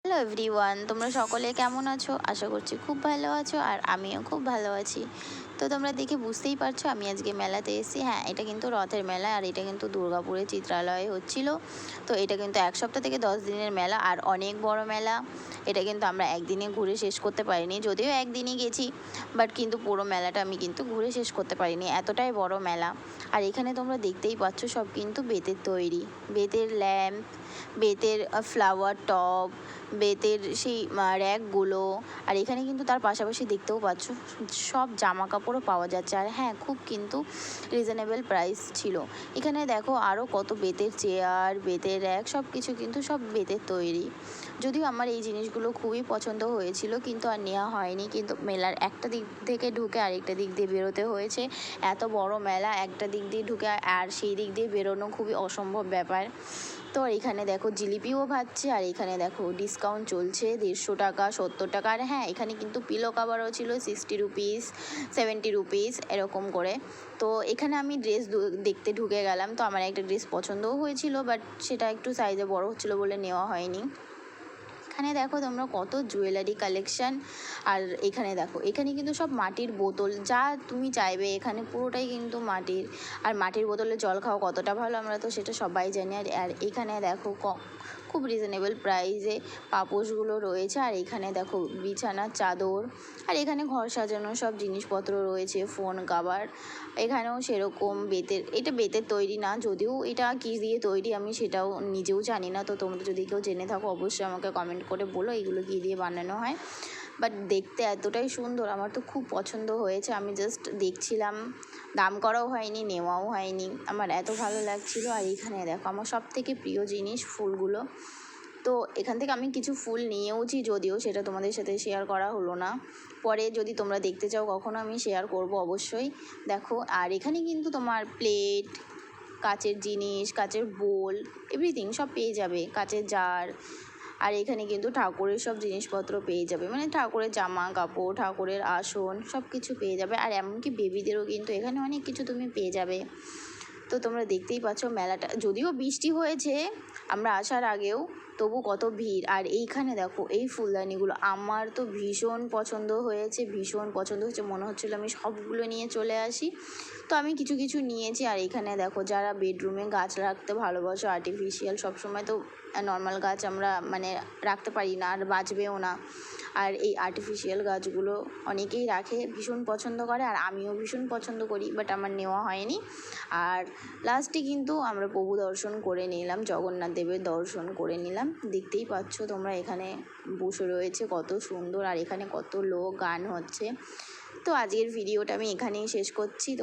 Hello everyone, তোমরা সকলে কেমন আছো? আশা করছি খুব ভালো আছো আর আমিও খুব ভালো আছি। তো তোমরা দেখে বুঝতেই পারছো আমি আজকে মেলাতে এসেছি। হ্যাঁ, এটা কিন্তু রথের মেলা আর এটা কিন্তু দুর্গাপুরের চিত্রালয়ে হচ্ছিল। তো এটা কিন্তু 1 সপ্তাহ থেকে 10 দিনের মেলা আর অনেক বড় মেলা। এটা কিন্তু আমরা একদিনে ঘুরে শেষ করতে পারিনি, যদিও একদিনই গেছি, বাট কিন্তু পুরো মেলাটা আমি কিন্তু ঘুরে শেষ করতে পারিনি, এতটাই বড় মেলা। আর এখানে তোমরা দেখতেই পাচ্ছ সব কিন্তু বেতের তৈরি, বেতের ল্যাম্প, বেতের ফ্লাওয়ার টব, বেতের সেই র্যাকগুলো। আর এখানে কিন্তু তার পাশাপাশি দেখতেও পাচ্ছ সব জামা কাপড়ও পাওয়া যাচ্ছে। আর হ্যাঁ, খুব কিন্তু রিজনেবল প্রাইস ছিল। এখানে দেখো আরও কত বেতের চেয়ার, বেতের র্যাক, সব কিছু কিন্তু সব বেতের তৈরি। যদিও আমার এই জিনিসগুলো খুবই পছন্দ হয়েছিল, কিন্তু আর নেওয়া হয়নি। কিন্তু মেলার একটা দিক থেকে ঢুকে আরেকটা দিক দিয়ে বেরোতে হয়েছে। এত বড় মেলা, একটা দিক দিয়ে ঢুকে আর সেই দিক দিয়ে বেরোনো খুবই অসম্ভব ব্যাপার। তো এখানে দেখো জিলিপিও ভাজছে আর এখানে দেখো ডিসকাউন্ট চলছে 150 টাকা, 70 টাকা। আর হ্যাঁ, এখানে কিন্তু পিলো কাভারও ছিল 60 রুপিস, 70 রুপিস এরকম করে। তো এখানে আমি ড্রেস দেখতে ঢুকে গেলাম। তো আমার একটা ড্রেস পছন্দও হয়েছিল, বাট সেটা একটু সাইজে বড় হচ্ছিলো বলে নেওয়া হয়নি। এখানে দেখো তোমরা কত জুয়েলারি কালেকশান। আর এখানে দেখো, এখানে কিন্তু সব মাটির বোতল, যা তুমি চাইবে এখানে পুরোটাই কিন্তু মাটির। আর মাটির বোতলে জল খাওয়া কতটা ভালো আমরা তো সেটা সবাই জানি। আর এখানে দেখো খুব রিজনেবল প্রাইসে পাপোশগুলো রয়েছে। আর এখানে দেখো বিছানার চাদর, আর এখানে ঘর সাজানো সব জিনিসপত্র রয়েছে, ফোন কভার। এখানেও সেরকম বেতের, এটা বেতের তৈরি না, যদিও এটা কী দিয়ে তৈরি আমি সেটাও নিজেও জানি না। তো তোমরা যদি কেউ জেনে থাকো অবশ্যই আমাকে কমেন্ট করে বলো এগুলো কী দিয়ে বানানো হয়। বাট দেখতে এতটাই সুন্দর, আমার তো খুব পছন্দ হয়েছে। আমি জাস্ট দেখছিলাম, দাম করাও হয়নি, নেওয়াও হয়নি, আমার এত ভালো লাগছিলো। আর এখানে দেখো আমার সব থেকে প্রিয় জিনিস ফুলগুলো। তো এখান থেকে আমি কিছু ফুল নিয়েওছি, যদিও সেটা তোমাদের সাথে শেয়ার করা হলো না। পরে যদি তোমরা দেখতে চাও কখনো আমি শেয়ার করব অবশ্যই। দেখো, আর এখানে কিন্তু তোমার প্লেট, কাচের জিনিস, কাচের বোল, এভরিথিং সব পেয়ে যাবে, কাচের জার। আর এখানে কিন্তু ঠাকুরের সব জিনিসপত্র পেয়ে যাবে, মানে ঠাকুরের জামা কাপড়, ঠাকুরের আসন, সব কিছু পেয়ে যাবে। আর এমনকি বেবিদেরও কিন্তু এখানে অনেক কিছু তুমি পেয়ে যাবে। তো তোমরা দেখতেই পাচ্ছ মেলাটা, যদিও বৃষ্টি হয়েছে আমরা আসার আগেও, তবু কত ভিড়। আর এইখানে দেখো এই ফুলদানিগুলো আমার তো ভীষণ পছন্দ হয়েছে, ভীষণ পছন্দ হয়েছে, মনে হচ্ছিলো আমি সবগুলো নিয়ে চলে আসি। তো আমি কিছু কিছু নিয়েছি। আর এখানে দেখো যারা বেডরুমে গাছ রাখতে ভালোবাসো, আর্টিফিশিয়াল, সবসময় তো নর্মাল গাছ আমরা মানে রাখতে পারি না আর বাঁচবেও না। আর এই আর্টিফিশিয়াল গাছগুলো অনেকেই রাখে, ভীষণ পছন্দ করে, আর আমিও ভীষণ পছন্দ করি, বাট আমার নেওয়া হয়নি। আর লাস্টে কিন্তু আমরা প্রভু দর্শন করে নিলাম, জগন্নাথ দেবের দর্শন করে নিলাম। দেখতেই পাচ্ছ তোমরা এখানে বসে রয়েছে কত সুন্দর, আর এখানে কত লোক, গান হচ্ছে। তো আজকের ভিডিওটা আমি এখানেই শেষ করছি। তো